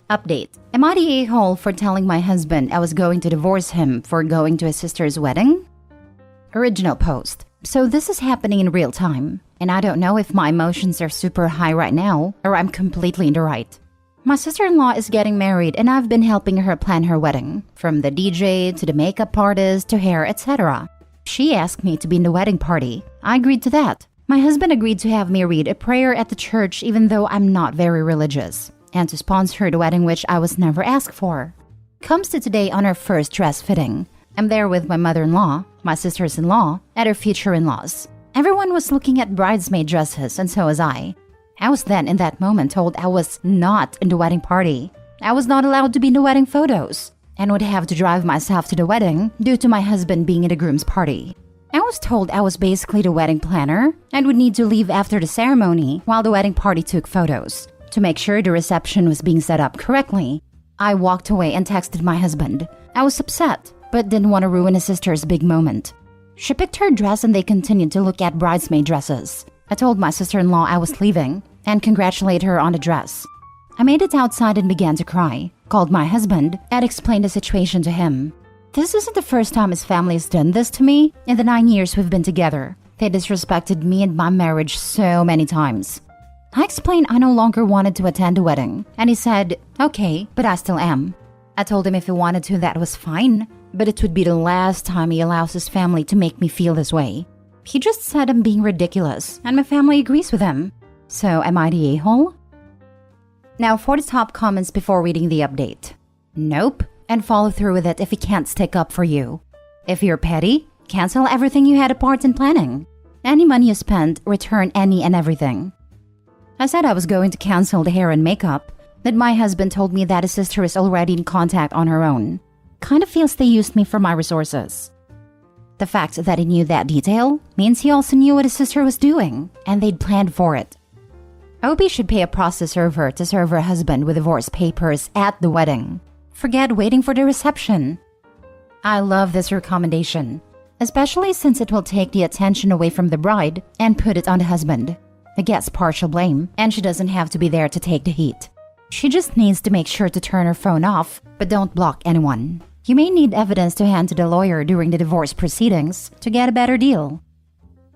Update. Am I the a-hole for telling my husband I was going to divorce him for going to his sister's wedding? Original post. So this is happening in real time, and I don't know if my emotions are super high right now or I'm completely in the right. My sister-in-law is getting married and I've been helping her plan her wedding, from the DJ to the makeup artist to hair, etc. She asked me to be in the wedding party. I agreed to that. My husband agreed to have me read a prayer at the church even though I'm not very religious, and to sponsor the wedding, which I was never asked for. Comes to today on our first dress fitting. I'm there with my mother-in-law, my sisters-in-law, and her future in-laws. Everyone was looking at bridesmaid dresses, and so was I. I was then in that moment told I was not in the wedding party. I was not allowed to be in the wedding photos, and would have to drive myself to the wedding due to my husband being in the groom's party. I was told I was basically the wedding planner and would need to leave after the ceremony while the wedding party took photos to make sure the reception was being set up correctly. I walked away and texted my husband. I was upset, but didn't want to ruin his sister's big moment. She picked her dress and they continued to look at bridesmaid dresses. I told my sister-in-law I was leaving and congratulated her on the dress. I made it outside and began to cry, called my husband, and explained the situation to him. This isn't the first time his family has done this to me in the 9 years we've been together. They disrespected me and my marriage so many times. I explained I no longer wanted to attend the wedding, and he said, okay, but I still am. I told him if he wanted to, that was fine, but it would be the last time he allows his family to make me feel this way. He just said I'm being ridiculous, and my family agrees with him. So am I the a-hole? Now for the top comments before reading the update. Nope, and follow through with it if he can't stick up for you. If you're petty, cancel everything you had a part in planning. Any money you spent, return any and everything. I said I was going to cancel the hair and makeup, but my husband told me that his sister is already in contact on her own. Kind of feels they used me for my resources. The fact that he knew that detail means he also knew what his sister was doing, and they'd planned for it. OB should pay a process server to serve her husband with divorce papers at the wedding. Forget waiting for the reception. I love this recommendation, especially since it will take the attention away from the bride and put it on the husband. He gets partial blame, and she doesn't have to be there to take the heat. She just needs to make sure to turn her phone off, but don't block anyone. You may need evidence to hand to the lawyer during the divorce proceedings to get a better deal.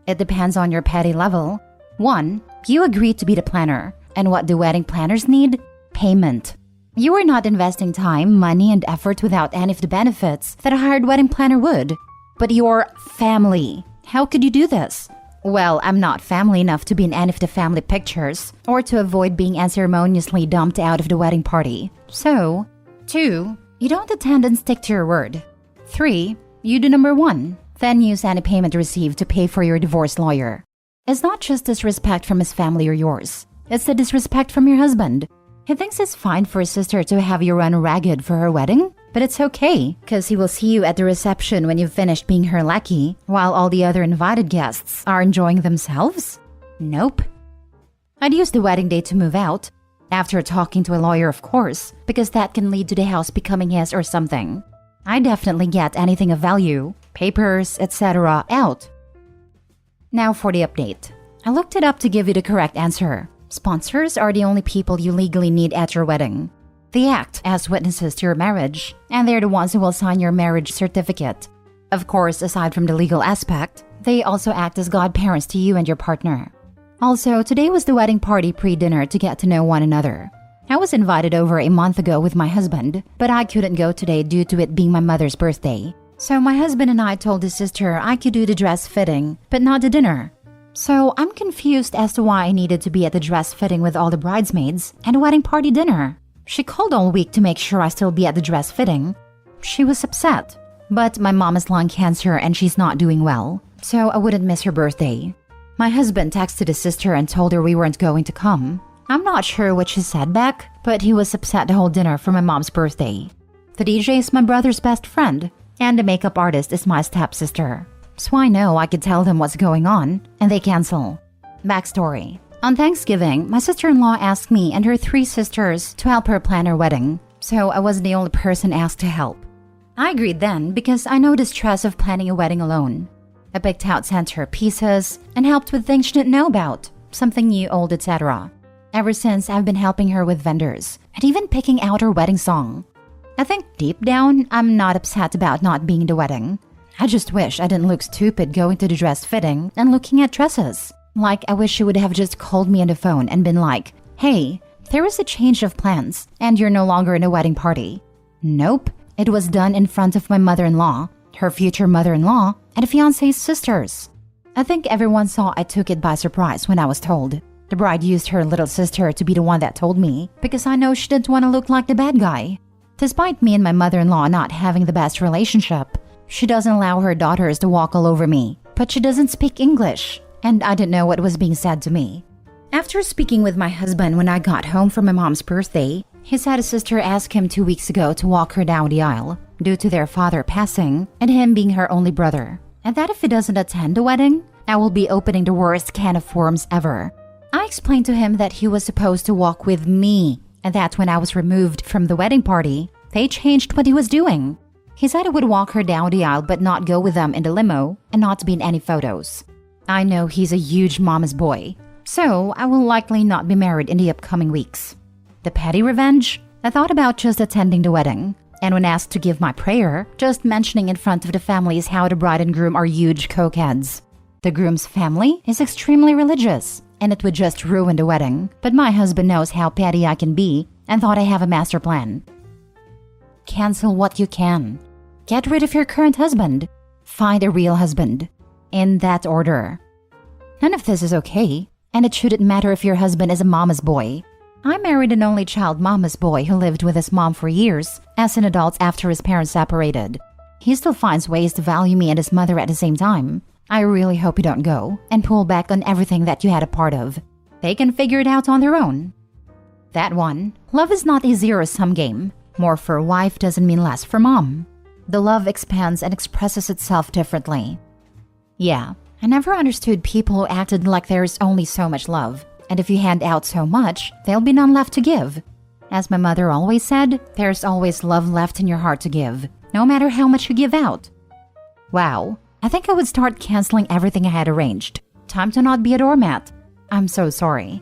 It depends on your petty level. 1. You agreed to be the planner, and what do wedding planners need? Payment. You are not investing time, money, and effort without any of the benefits that a hired wedding planner would. But your family. How could you do this? Well, I'm not family enough to be in any of the family pictures or to avoid being unceremoniously dumped out of the wedding party. So, 2. You don't attend and stick to your word. 3. You do number 1. Then use any payment received to pay for your divorce lawyer. It's not just disrespect from his family or yours. It's the disrespect from your husband. He thinks it's fine for his sister to have you run ragged for her wedding, but it's okay, because he will see you at the reception when you've finished being her lackey, while all the other invited guests are enjoying themselves? Nope. I'd use the wedding day to move out, after talking to a lawyer of course, because that can lead to the house becoming his or something. I definitely get anything of value, papers, etc. out. Now for the update. I looked it up to give you the correct answer. Sponsors are the only people you legally need at your wedding. They act as witnesses to your marriage, and they're the ones who will sign your marriage certificate. Of course, aside from the legal aspect, they also act as godparents to you and your partner. Also, today was the wedding party pre-dinner to get to know one another. I was invited over a month ago with my husband, but I couldn't go today due to it being my mother's birthday. So my husband and I told his sister I could do the dress fitting, but not the dinner. So I'm confused as to why I needed to be at the dress fitting with all the bridesmaids and a wedding party dinner. She called all week to make sure I still be at the dress fitting. She was upset. But my mom has lung cancer and she's not doing well, so I wouldn't miss her birthday. My husband texted his sister and told her we weren't going to come. I'm not sure what she said back, but he was upset the whole dinner for my mom's birthday. The DJ is my brother's best friend, and the makeup artist is my stepsister. So I know I could tell them what's going on, and they cancel. Backstory. On Thanksgiving, my sister-in-law asked me and her 3 sisters to help her plan her wedding, so I wasn't the only person asked to help. I agreed then because I know the stress of planning a wedding alone. I picked out centerpieces and helped with things she didn't know about, something new, old, etc. Ever since, I've been helping her with vendors and even picking out her wedding song. I think deep down, I'm not upset about not being the wedding. I just wish I didn't look stupid going to the dress fitting and looking at dresses. Like, I wish she would have just called me on the phone and been like, "Hey, there is a change of plans and you're no longer in a wedding party." Nope, it was done in front of my mother-in-law, her future mother-in-law, and the fiancé's sisters. I think everyone saw I took it by surprise when I was told. The bride used her little sister to be the one that told me because I know she didn't want to look like the bad guy. Despite me and my mother-in-law not having the best relationship, she doesn't allow her daughters to walk all over me, but she doesn't speak English, and I didn't know what was being said to me. After speaking with my husband when I got home from my mom's birthday, he said his sister asked him 2 weeks ago to walk her down the aisle due to their father passing and him being her only brother, and that if he doesn't attend the wedding, I will be opening the worst can of worms ever. I explained to him that he was supposed to walk with me, and that when I was removed from the wedding party, they changed what he was doing. He said he would walk her down the aisle but not go with them in the limo and not be in any photos. I know he's a huge mama's boy, so I will likely not be married in the upcoming weeks. The petty revenge? I thought about just attending the wedding, and when asked to give my prayer, just mentioning in front of the families how the bride and groom are huge cokeheads. The groom's family is extremely religious, and it would just ruin the wedding, but my husband knows how petty I can be and thought I have a master plan. Cancel what you can. Get rid of your current husband. Find a real husband. In that order. None of this is okay, and it shouldn't matter if your husband is a mama's boy. I married an only child mama's boy who lived with his mom for years as an adult after his parents separated. He still finds ways to value me and his mother at the same time. I really hope you don't go and pull back on everything that you had a part of. They can figure it out on their own. That one. Love is not a zero-sum game. More for a wife doesn't mean less for mom. The love expands and expresses itself differently. Yeah, I never understood people who acted like there's only so much love, and if you hand out so much, there'll be none left to give. As my mother always said, there's always love left in your heart to give, no matter how much you give out. Wow, I think I would start canceling everything I had arranged. Time to not be a doormat. I'm so sorry.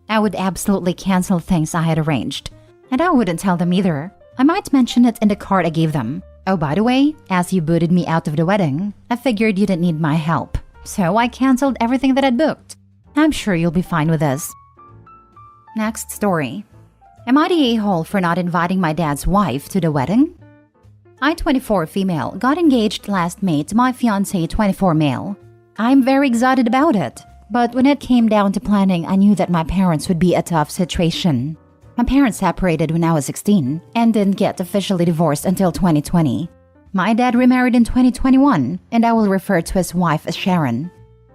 I would absolutely cancel things I had arranged, and I wouldn't tell them either. I might mention it in the card I gave them. Oh, by the way, as you booted me out of the wedding, I figured you didn't need my help, so I canceled everything that I'd booked. I'm sure you'll be fine with this. Next story. Am I the a-hole for not inviting my dad's wife to the wedding? I, 24 female, got engaged last May to my fiancé, 24 male. I'm very excited about it, but when it came down to planning, I knew that my parents would be a tough situation. My parents separated when I was 16 and didn't get officially divorced until 2020. My dad remarried in 2021, and I will refer to his wife as Sharon.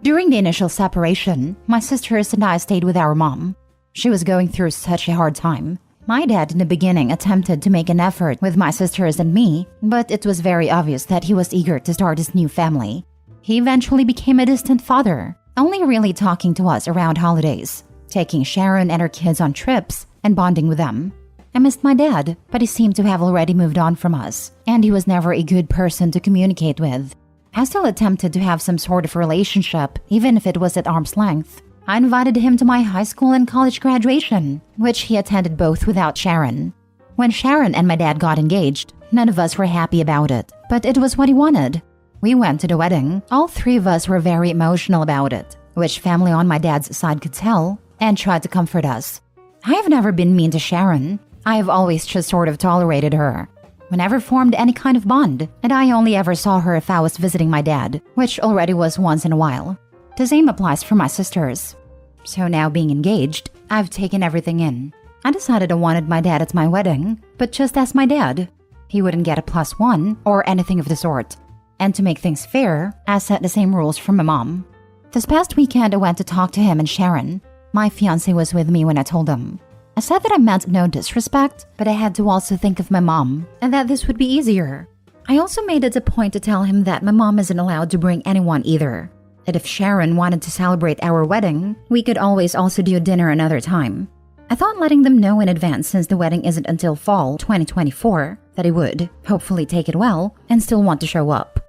During the initial separation, my sisters and I stayed with our mom. She was going through such a hard time. My dad in the beginning attempted to make an effort with my sisters and me, but it was very obvious that he was eager to start his new family. He eventually became a distant father, only really talking to us around holidays, taking Sharon and her kids on trips, and bonding with them. I missed my dad, but he seemed to have already moved on from us, and he was never a good person to communicate with. I still attempted to have some sort of relationship, even if it was at arm's length. I invited him to my high school and college graduation, which he attended both without Sharon. When Sharon and my dad got engaged, none of us were happy about it, but it was what he wanted. We went to the wedding. All three of us were very emotional about it, which family on my dad's side could tell, and tried to comfort us. I have never been mean to Sharon. I have always just sort of tolerated her. We never formed any kind of bond, and I only ever saw her if I was visiting my dad, which already was once in a while. The same applies for my sisters. So now being engaged, I've taken everything in. I decided I wanted my dad at my wedding, but just as my dad. He wouldn't get a +1 or anything of the sort. And to make things fair, I set the same rules for my mom. This past weekend I went to talk to him and Sharon. My fiancé was with me when I told him. I said that I meant no disrespect, but I had to also think of my mom, and that this would be easier. I also made it a point to tell him that my mom isn't allowed to bring anyone either. That if Sharon wanted to celebrate our wedding, we could always also do dinner another time. I thought letting them know in advance, since the wedding isn't until fall 2024, that he would, hopefully take it well, and still want to show up.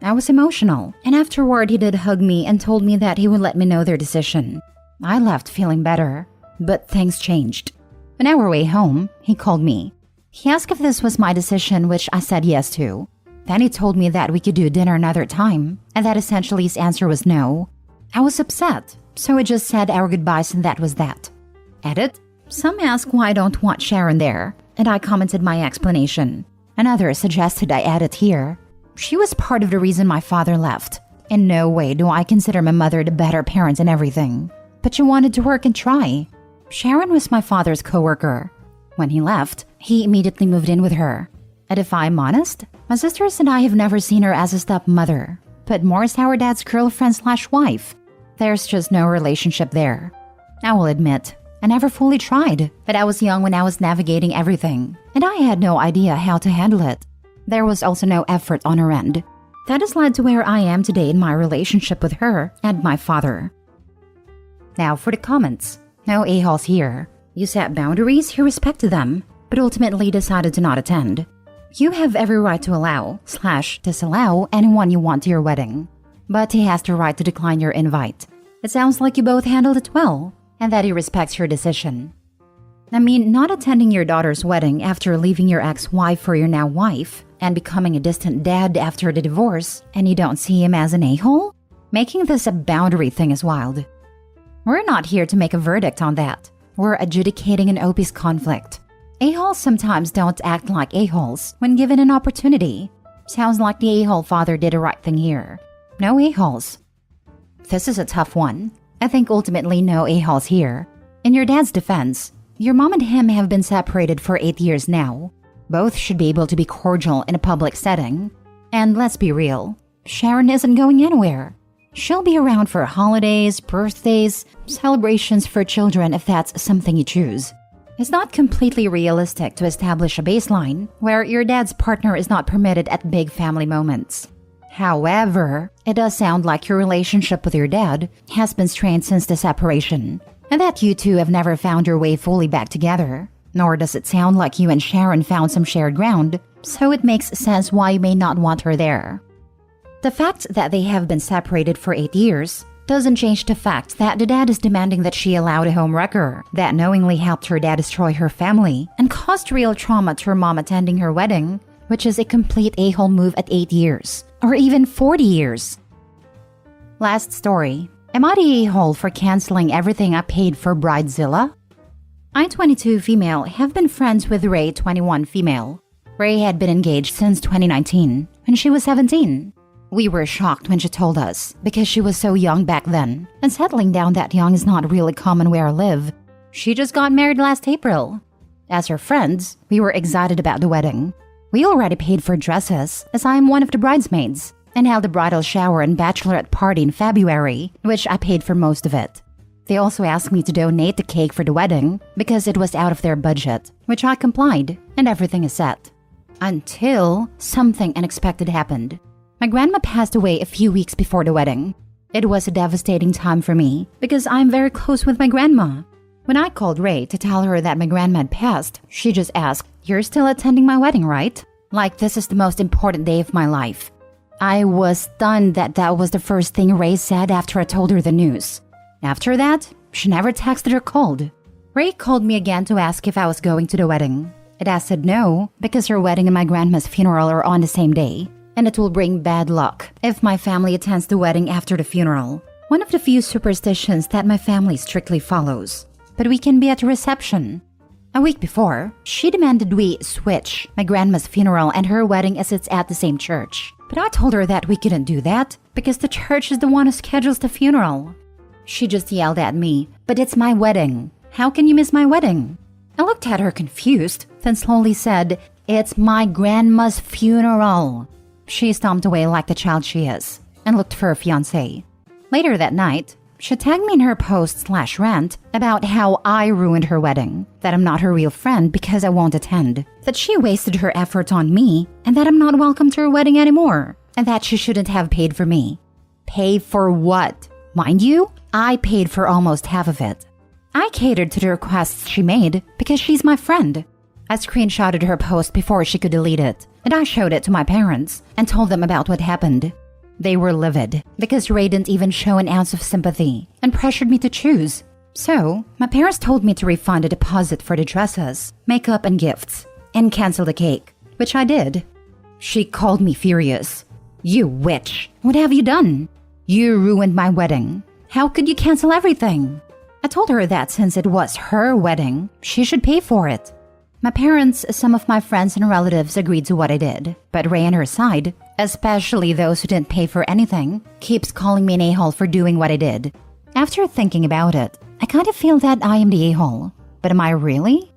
I was emotional, and afterward he did hug me and told me that he would let me know their decision. I left feeling better, but things changed. On our way home, he called me. He asked if this was my decision, which I said yes to. Then he told me that we could do dinner another time, and that essentially his answer was no. I was upset, so I just said our goodbyes and that was that. Edit. Some ask why I don't want Sharon there, and I commented my explanation. Another suggested I add it here. She was part of the reason my father left. In no way do I consider my mother the better parent in everything. But she wanted to work and try. Sharon was my father's coworker. When he left, he immediately moved in with her. And if I'm honest, my sisters and I have never seen her as a stepmother, but more as our dad's girlfriend/wife. There's just no relationship there. I will admit, I never fully tried, but I was young when I was navigating everything, and I had no idea how to handle it. There was also no effort on her end. That has led to where I am today in my relationship with her and my father. Now for the comments. No a-holes here. You set boundaries, you respected them, but ultimately decided to not attend. You have every right to allow/disallow anyone you want to your wedding, but he has the right to decline your invite. It sounds like you both handled it well, and that he respects your decision. I mean, not attending your daughter's wedding after leaving your ex-wife or your now wife, and becoming a distant dad after the divorce, and you don't see him as an a-hole? Making this a boundary thing is wild. We're not here to make a verdict on that. We're adjudicating an OP's conflict. A-holes sometimes don't act like a-holes when given an opportunity. Sounds like the a-hole father did the right thing here. No a-holes. This is a tough one. I think ultimately no a-holes here. In your dad's defense, your mom and him have been separated for 8 years now. Both should be able to be cordial in a public setting. And let's be real, Sharon isn't going anywhere. She'll be around for holidays, birthdays, celebrations for children if that's something you choose. It's not completely realistic to establish a baseline where your dad's partner is not permitted at big family moments. However, it does sound like your relationship with your dad has been strained since the separation, and that you two have never found your way fully back together. Nor does it sound like you and Sharon found some shared ground, so it makes sense why you may not want her there. The fact that they have been separated for 8 years doesn't change the fact that the dad is demanding that she allow the homewrecker that knowingly helped her dad destroy her family and caused real trauma to her mom attending her wedding, which is a complete a-hole move at 8 years, or even 40 years. Last story. Am I the a-hole for canceling everything I paid for Bridezilla? I, 22 female, have been friends with Ray, 21 female. Ray had been engaged since 2019, when she was 17. We were shocked when she told us, because she was so young back then, and settling down that young is not really common where I live. She just got married last April. As her friends, we were excited about the wedding. We already paid for dresses, as I am one of the bridesmaids, and held a bridal shower and bachelorette party in February, which I paid for most of it. They also asked me to donate the cake for the wedding, because it was out of their budget, which I complied, and everything is set. Until something unexpected happened. My grandma passed away a few weeks before the wedding. It was a devastating time for me because I'm very close with my grandma. When I called Ray to tell her that my grandma had passed, she just asked, "You're still attending my wedding, right?" Like this is the most important day of my life. I was stunned that that was the first thing Ray said after I told her the news. After that, she never texted or called. Ray called me again to ask if I was going to the wedding. And I said no because her wedding and my grandma's funeral are on the same day. And it will bring bad luck if my family attends the wedding after the funeral. One of the few superstitions that my family strictly follows. But we can be at the reception. A week before, she demanded we switch my grandma's funeral and her wedding as it's at the same church. But I told her that we couldn't do that because the church is the one who schedules the funeral. She just yelled at me, "But it's my wedding. How can you miss my wedding?" I looked at her confused, then slowly said, "It's my grandma's funeral." She stomped away like the child she is, and looked for her fiancé. Later that night, she tagged me in her post/rant about how I ruined her wedding, that I'm not her real friend because I won't attend, that she wasted her effort on me, and that I'm not welcome to her wedding anymore, and that she shouldn't have paid for me. Pay for what? Mind you, I paid for almost half of it. I catered to the requests she made because she's my friend. I screenshotted her post before she could delete it, and I showed it to my parents and told them about what happened. They were livid because Ray didn't even show an ounce of sympathy and pressured me to choose. So, my parents told me to refund a deposit for the dresses, makeup, and gifts, and cancel the cake, which I did. She called me furious. "You witch! What have you done? You ruined my wedding. How could you cancel everything?" I told her that since it was her wedding, she should pay for it. My parents, some of my friends and relatives agreed to what I did, but Ray on her side, especially those who didn't pay for anything, keeps calling me an a-hole for doing what I did. After thinking about it, I kind of feel that I am the a-hole. But am I really?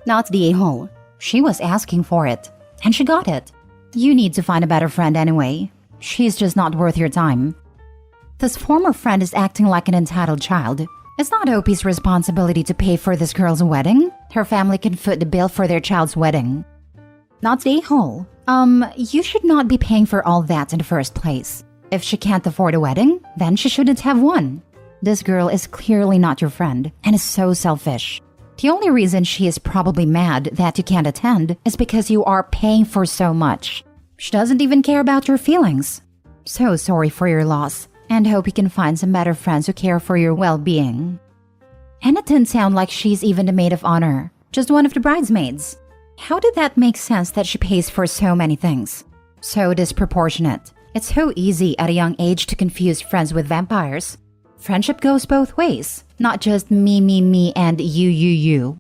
Not the a-hole. She was asking for it, and she got it. You need to find a better friend anyway. She's just not worth your time. This former friend is acting like an entitled child. It's not OP's responsibility to pay for this girl's wedding. Her family can foot the bill for their child's wedding. Not the a-hole. You should not be paying for all that in the first place. If she can't afford a wedding, then she shouldn't have one. This girl is clearly not your friend and is so selfish. The only reason she is probably mad that you can't attend is because you are paying for so much. She doesn't even care about your feelings. So sorry for your loss, and hope you can find some better friends who care for your well-being. And it didn't sound like she's even the maid of honor, just one of the bridesmaids. How did that make sense that she pays for so many things? So disproportionate. It's so easy at a young age to confuse friends with vampires. Friendship goes both ways, not just me, and you.